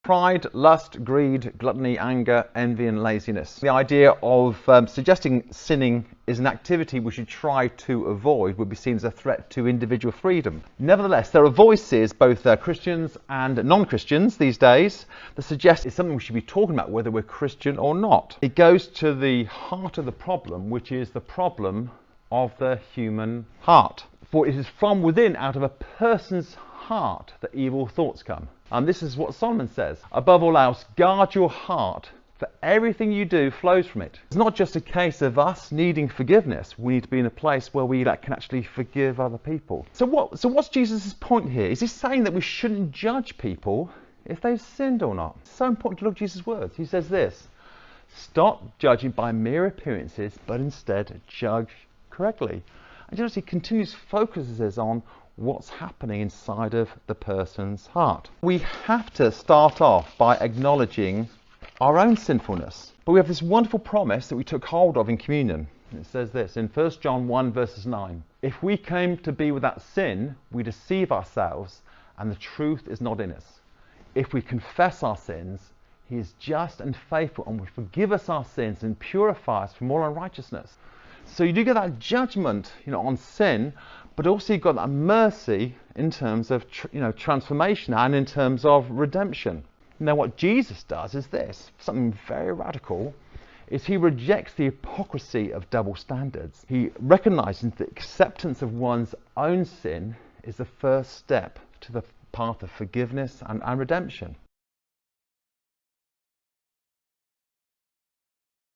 Pride, lust, greed, gluttony, anger, envy and laziness. The idea of suggesting sinning is an activity we should try to avoid would be seen as a threat to individual freedom. Nevertheless, there are voices, both Christians and non-Christians these days, that suggest it's something we should be talking about whether we're Christian or not. It goes to the heart of the problem, which is the problem of the human heart. For it is from within, out of a person's heart, that evil thoughts come. And this is what Solomon says: above all else, guard your heart, for everything you do flows from it. It's not just a case of us needing forgiveness. We need to be in a place where we can actually forgive other people. So what's Jesus' point here? Is he saying that we shouldn't judge people if they've sinned or not? It's so important to look at Jesus' words. He says this: stop judging by mere appearances, but instead judge correctly. And notice he continues focuses on what's happening inside of the person's heart. We have to start off by acknowledging our own sinfulness. But we have this wonderful promise that we took hold of in communion. It says this in 1 John 1 verses 9. If we came to be without sin, we deceive ourselves and the truth is not in us. If we confess our sins, he is just and faithful and will forgive us our sins and purify us from all unrighteousness. So you do get that judgment, on sin, but also you've got that mercy in terms of, transformation and in terms of redemption. Now, what Jesus does is this, something very radical, is he rejects the hypocrisy of double standards. He recognizes that acceptance of one's own sin is the first step to the path of forgiveness and redemption.